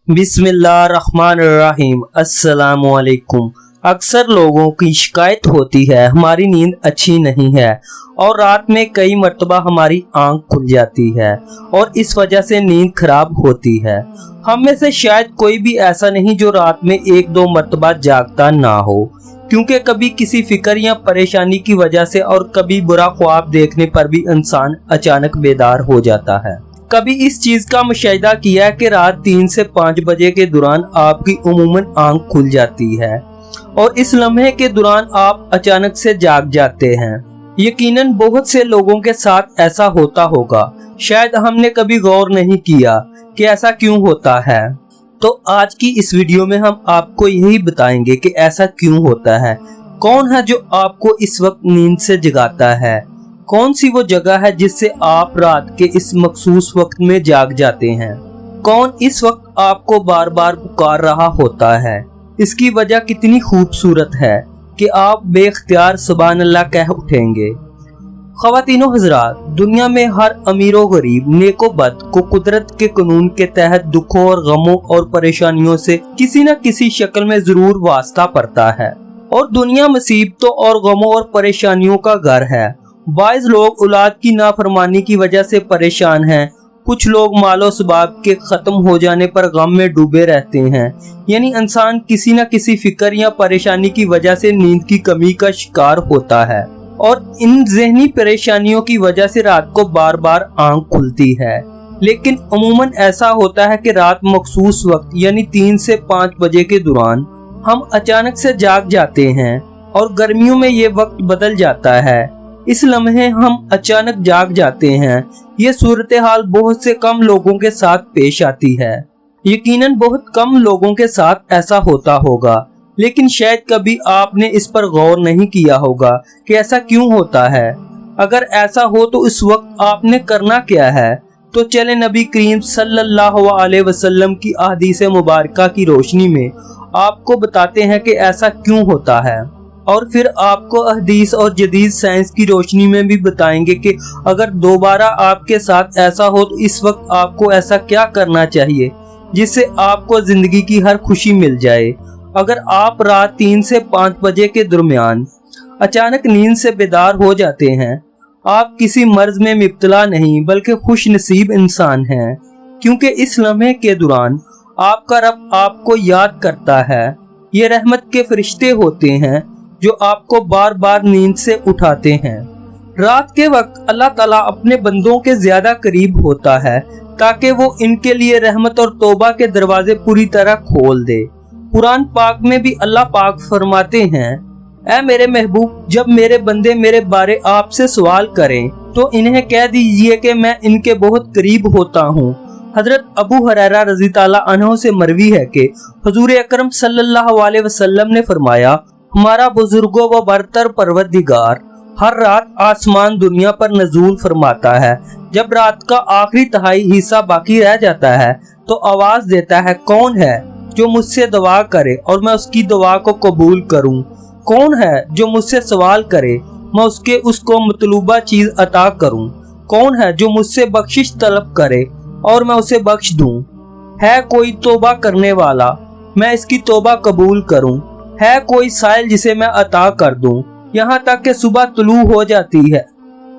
बिस्मिल्लाहिर्रहमानिर्रहीम। अस्सलामुअलैकुम। अक्सर लोगों की शिकायत होती है हमारी नींद अच्छी नहीं है और रात में कई मर्तबा हमारी आंख खुल जाती है और इस वजह से नींद खराब होती है। हम में से शायद कोई भी ऐसा नहीं जो रात में एक दो मर्तबा जागता ना हो, क्योंकि कभी किसी फिक्र या परेशानी की वजह से और कभी बुरा ख्वाब देखने पर भी इंसान अचानक बेदार हो जाता है। कभी इस चीज का मुशाहिदा किया कि रात 3 से 5 बजे के दौरान आपकी उमूमन आंख खुल जाती है और इस लम्हे के दौरान आप अचानक से जाग जाते हैं। यकीनन बहुत से लोगों के साथ ऐसा होता होगा, शायद हमने कभी गौर नहीं किया कि ऐसा क्यों होता है। तो आज की इस वीडियो में हम आपको यही बताएंगे कि ऐसा क्यों होता है, कौन है जो आपको इस वक्त नींद से जगाता है, कौन सी वो जगह है जिससे आप रात के इस मखसूस वक्त में जाग जाते हैं, कौन इस वक्त आपको बार बार पुकार रहा होता है, इसकी वजह कितनी खूबसूरत है कि आप बेख्तियार सुभान अल्लाह कह उठेंगे। ख़वातीनो हज़रात, दुनिया में हर अमीर व गरीब, नेको बद को कुदरत के कानून के तहत दुखों और गमों और परेशानियों से किसी न किसी शक्ल में जरूर वास्ता पड़ता है और दुनिया मुसीबतों और गमों और परेशानियों का घर है। बाइज़ लोग औलाद की नाफरमानी की वजह से परेशान हैं, कुछ लोग मालो सबाब के ख़त्म हो जाने पर गम में डूबे रहते हैं। यानी इंसान किसी न किसी फिक्र या परेशानी की वजह से नींद की कमी का शिकार होता है और इन ज़हनी परेशानियों की वजह से रात को बार बार आंख खुलती है। लेकिन अमूमन ऐसा होता है कि रात मखसूस वक्त यानी 3 से 5 बजे के दौरान हम अचानक से जाग जाते हैं और गर्मियों में ये वक्त बदल जाता है। इस लम्हे हम अचानक जाग जाते हैं। ये सूरत हाल बहुत से कम लोगों के साथ पेश आती है। यकीनन बहुत कम लोगों के साथ ऐसा होता होगा, लेकिन शायद कभी आपने इस पर गौर नहीं किया होगा कि ऐसा क्यों होता है। अगर ऐसा हो तो इस वक्त आपने करना क्या है, तो चले नबी करीम सल्लल्लाहु अलैहि वसल्लम की अहदीस मुबारका की रोशनी में आपको बताते हैं कि ऐसा क्यों होता है और फिर आपको हदीस और जदीद साइंस की रोशनी में भी बताएंगे कि अगर दोबारा आपके साथ ऐसा हो तो इस वक्त आपको ऐसा क्या करना चाहिए जिससे आपको जिंदगी की हर खुशी मिल जाए। अगर आप रात 3 से 5 बजे के दरमियान अचानक नींद से बेदार हो जाते हैं, आप किसी मर्ज में मुब्तला नहीं बल्कि खुश नसीब इंसान हैं, क्योंकि इस लम्हे के दौरान आपका रब आपको याद करता है। ये रहमत के फरिश्ते होते हैं जो आपको बार बार नींद से उठाते हैं। रात के वक्त अल्लाह ताला अपने बंदों के ज्यादा करीब होता है ताकि वो इनके लिए रहमत और तौबा के दरवाजे पूरी तरह खोल दे। कुरान पाक में भी अल्लाह पाक फरमाते हैं, ऐ मेरे महबूब, जब मेरे बंदे मेरे बारे आपसे सवाल करें तो इन्हें कह दीजिए कि मैं इनके बहुत करीब होता हूँ। हजरत अबू हुरैरा रज़ी ताला अन्हु से मरवी है कि हुजूर अकरम सल्लल्लाहु अलैहि वसल्लम ने फरमाया, हमारा बुजुर्गों व बरतर परवरदिगार हर रात आसमान दुनिया पर नजूल फरमाता है। जब रात का आखिरी तिहाई हिस्सा बाकी रह जाता है तो आवाज देता है, कौन है जो मुझसे दुआ करे और मैं उसकी दुआ को कबूल करूं? कौन है जो मुझसे सवाल करे, मैं उसको मतलूबा चीज अता करूं? कौन है जो मुझसे बख्शिश तलब करे और मैं उसे बख्श दूं? है कोई तौबा करने वाला, मैं इसकी तौबा कबूल करूं? है कोई साइल जिसे मैं अता कर दूं, यहाँ तक कि सुबह तुलू हो जाती है।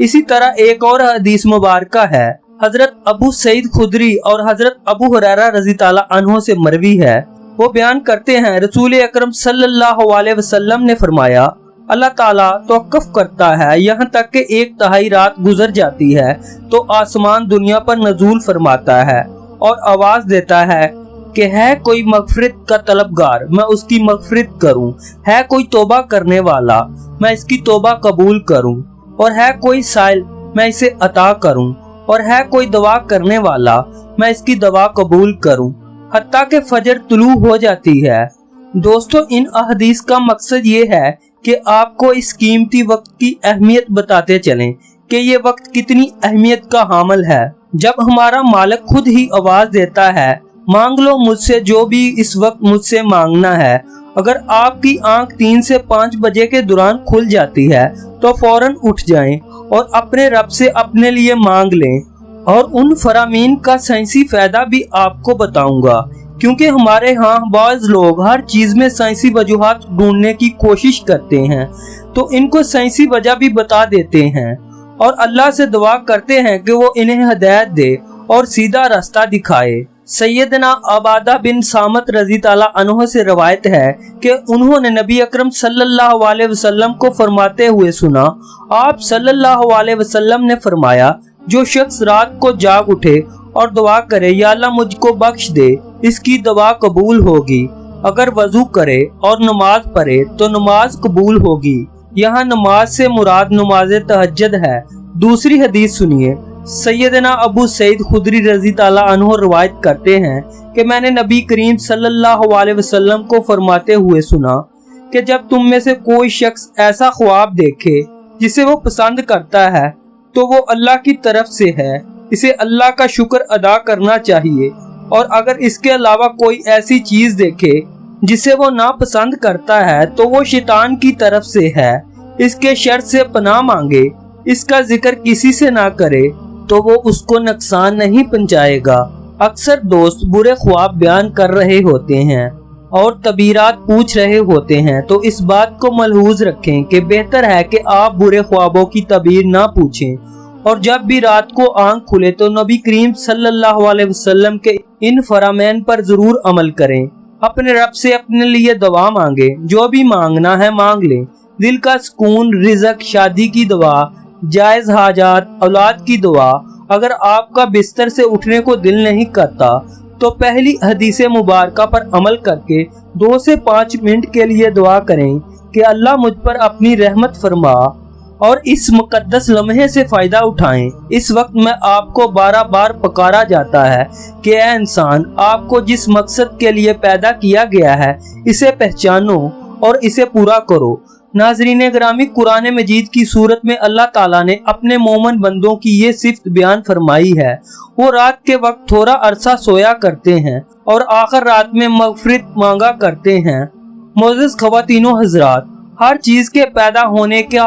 इसी तरह एक और हदीस मुबारका है, हजरत अबू सईद खुदरी और हजरत अबू हुरैरा रज़ी ताला अन्हु से मरवी है। वो बयान करते हैं, रसूल अकरम सल्लल्लाहु अलैहि वसल्लम ने फरमाया, अल्लाह ताला तवक्कुफ करता है यहाँ तक कि 1/3 रात गुजर जाती है तो आसमान दुनिया पर नजूल फरमाता है और आवाज देता है कि है कोई मगफिरत का तलबगार, मैं उसकी मगफिरत करूं? है कोई तौबा करने वाला, मैं इसकी तौबा कबूल करूं? और है कोई साइल, मैं इसे अता करूं? और है कोई दुआ करने वाला, मैं इसकी दुआ कबूल करूं? हत्ता के फजर तुलू हो जाती है। दोस्तों, इन अहदीस का मकसद ये है कि आपको इस कीमती वक्त की अहमियत बताते चलें कि ये वक्त कितनी अहमियत का हामिल है। जब हमारा मालिक खुद ही आवाज देता है, मांग लो मुझसे जो भी इस वक्त मुझसे मांगना है। अगर आपकी आंख 3 से 5 बजे के दौरान खुल जाती है तो फौरन उठ जाएं और अपने रब से अपने लिए मांग लें और उन फरामीन का साइंसी फायदा भी आपको बताऊंगा, क्योंकि हमारे यहाँ बाज़ लोग हर चीज में साइंसी वजूहात ढूंढने की कोशिश करते हैं, तो इनको साइंसी वजह भी बता देते हैं और अल्लाह से दुआ करते हैं कि वो इन्हें हिदायत दे और सीधा रास्ता दिखाए। सैयदना अबादा बिन सामत रज़ी ताला अन्हु से रवायत है कि उन्होंने नबी अकरम सल्लल्लाहु अलैहि वसल्लम को फरमाते हुए सुना। आप सल्लल्लाहु अलैहि वसल्लम ने फरमाया, जो शख्स रात को जाग उठे और दुआ करे, या अल्लाह मुझको बख्श दे, इसकी दुआ कबूल होगी। अगर वजू करे और नमाज पढ़े तो नमाज कबूल होगी। यहाँ नमाज से मुराद नमाज तहज्जुद है। दूसरी हदीस सुनिए। सैयदना अबू सईद खुदरी रज़ी ताला अन्हु रवायत करते हैं कि मैंने नबी करीम सल्लल्लाहु अलैहि वसल्लम को फरमाते हुए सुना कि जब तुम में से कोई शख्स ऐसा ख्वाब देखे जिसे वो पसंद करता है तो वो अल्लाह की तरफ से है, इसे अल्लाह का शुक्र अदा करना चाहिए। और अगर इसके अलावा कोई ऐसी चीज देखे जिसे वो नापसंद करता है तो वो शैतान की तरफ से है, इसके शर से पनाह मांगे, इसका जिक्र किसी से ना करे तो वो उसको नुकसान नहीं पहुंचाएगा। अक्सर दोस्त बुरे ख्वाब बयान कर रहे होते हैं और तबीरात पूछ रहे होते हैं, तो इस बात को मलहूज रखें कि बेहतर है कि आप बुरे ख्वाबों की तबीर ना पूछें और जब भी रात को आंख खुले तो नबी करीम सल्लल्लाहु अलैहि वसल्लम के इन फरमाइन पर जरूर अमल करें। अपने रब से अपने लिए दुआ मांगे, जो भी मांगना है मांग लें। दिल का सुकून, रिज़्क, शादी की दुआ, जायज हाजात, औलाद की दुआ। अगर आपका बिस्तर से उठने को दिल नहीं करता तो पहली हदीस मुबारका पर अमल करके 2 से 5 मिनट के लिए दुआ करें कि अल्लाह मुझ पर अपनी रहमत फरमा और इस मुकद्दस लम्हे से फायदा उठाएं। इस वक्त में आपको 12 बार पुकारा जाता है कि ऐ इंसान, आपको जिस मकसद के लिए पैदा किया गया है इसे पहचानो और इसे पूरा करो। नाज़रीन ग्रामी, कुरान मजीद की सूरत में अल्लाह ताला ने अपने मोमन बंदों की ये सिफ्त बयान फरमाई है। वो रात के वक्त थोड़ा अरसा सोया करते हैं और आखिर रात में मगफिरत मांगा करते हैं। मोअज़्ज़िज़ ख़वातीनो हज़रात, हर चीज के पैदा होने का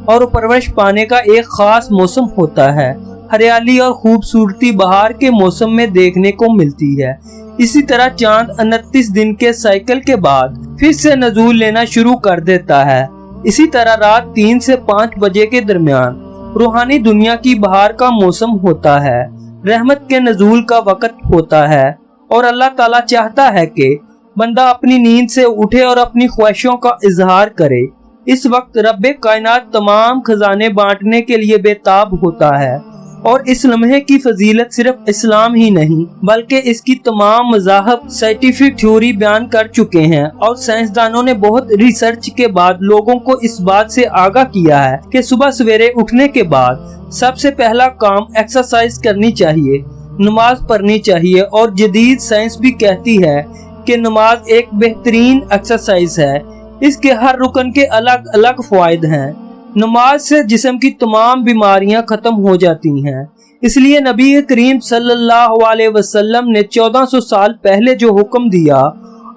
और परवरिश पाने का एक खास मौसम होता है। हरियाली और खूबसूरती बहार के मौसम में देखने को मिलती है। इसी तरह चांद 29 दिन के साइकिल के बाद फिर से नजूल लेना शुरू कर देता है। इसी तरह रात 3 से 5 बजे के दरमियान रूहानी दुनिया की बहार का मौसम होता है, रहमत के नजूल का वक्त होता है और अल्लाह ताला चाहता है कि बंदा अपनी नींद से उठे और अपनी ख्वाहिशों का इजहार करे। इस वक्त रब्बे कायनात तमाम खजाने बांटने के लिए बेताब होता है और इस लम्हे की फजीलत सिर्फ इस्लाम ही नहीं बल्कि इसकी तमाम मज़ाहब साइंटिफिक थ्योरी बयान कर चुके हैं और साइंसदानों ने बहुत रिसर्च के बाद लोगों को इस बात से आगाह किया है कि सुबह सवेरे उठने के बाद सबसे पहला काम एक्सरसाइज करनी चाहिए, नमाज पढ़नी चाहिए। और जदीद साइंस भी कहती है कि नमाज एक बेहतरीन एक्सरसाइज है। इसके हर रुकन के अलग अलग फायदे हैं। नमाज से जिस्म की तमाम बीमारियां खत्म हो जाती हैं। इसलिए नबी करीम सल्लल्लाहु अलैहि वसल्लम ने 1400 साल पहले जो हुक्म दिया,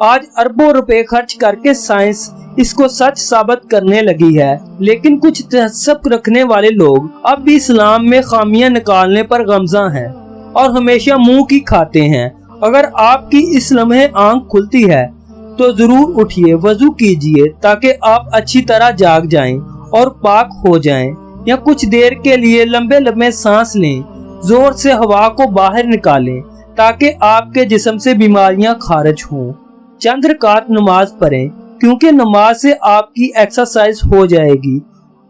आज अरबों रुपए खर्च करके साइंस इसको सच साबित करने लगी है। लेकिन कुछ तहस्सुब रखने वाले लोग अब भी इस्लाम में खामियां निकालने पर गमज़ा हैं और हमेशा मुंह की खाते हैं। अगर आपकी इस लम्हे आंख खुलती है तो जरूर उठिए, वजू कीजिए ताकि आप अच्छी तरह जाग जाएं और पाक हो जाएं, या कुछ देर के लिए लंबे लंबे सांस लें, जोर से हवा को बाहर निकालें ताकि आपके जिस्म से बीमारियां खारिज हों। चंद रकात नमाज पढ़ें क्योंकि नमाज से आपकी एक्सरसाइज हो जाएगी।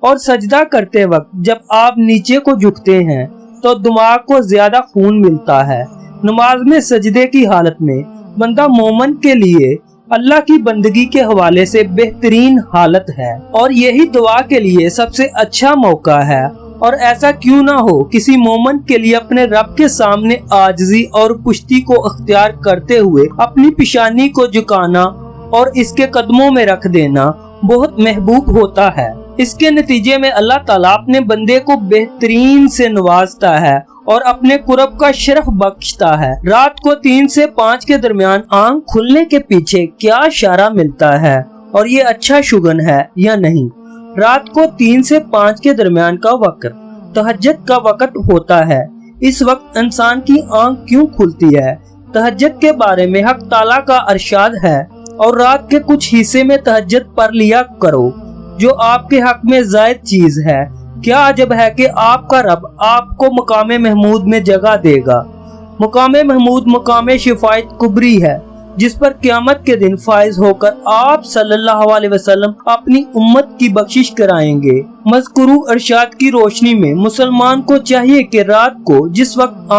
और सजदा करते वक्त जब आप नीचे को झुकते हैं तो दिमाग को ज्यादा खून मिलता है। नमाज में सजदे की हालत में बंदा मोमन के लिए अल्लाह की बंदगी के हवाले से बेहतरीन हालत है और यही दुआ के लिए सबसे अच्छा मौका है। और ऐसा क्यों ना हो, किसी मोमन के लिए अपने रब के सामने आजिज़ी और पुश्ती को अख्तियार करते हुए अपनी पेशानी को झुकाना और इसके कदमों में रख देना बहुत महबूब होता है। इसके नतीजे में अल्लाह ताला अपने बंदे को बेहतरीन से नवाजता है और अपने कुरब का शरफ बख्शता है। रात को 3 से 5 के दरमियान आंख खुलने के पीछे क्या इशारा मिलता है और ये अच्छा शुगन है या नहीं? रात को 3 से 5 के दरमियान का वक्त तहज्जुद का वक्त होता है। इस वक्त इंसान की आंख क्यों खुलती है? तहज्जुद के बारे में हक ताला का इरशाद है, और रात के कुछ हिस्से में तहज्जुद पढ़ लिया करो जो आपके हक में जायद चीज है। क्या अजब है कि आपका रब आपको मकामे महमूद में जगह देगा। मकामे महमूद मकामे शिफायत कुबरी है, जिस पर क़यामत के दिन फाइज होकर आप सल्लल्लाहु अलैहि वसल्लम अपनी उम्मत की बख्शिश कराएंगे। मज़कूरू इरशाद की रोशनी में मुसलमान को चाहिए कि रात को जिस वक्त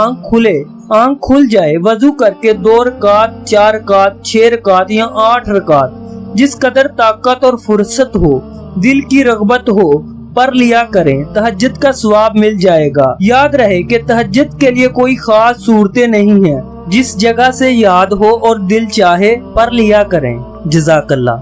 आंख खुल जाए, वजू करके 2 रकात, 4 रकात, 6 रकात या 8 रकात, जिस कदर ताकत और फुर्सत हो, दिल की रगबत हो, पढ़ लिया करें। तहज्जुद का सवाब मिल जाएगा। याद रहे कि तहज्जुद के लिए कोई खास सूरतें नहीं है, जिस जगह से याद हो और दिल चाहे पढ़ लिया करें। जज़ाकल्लाह।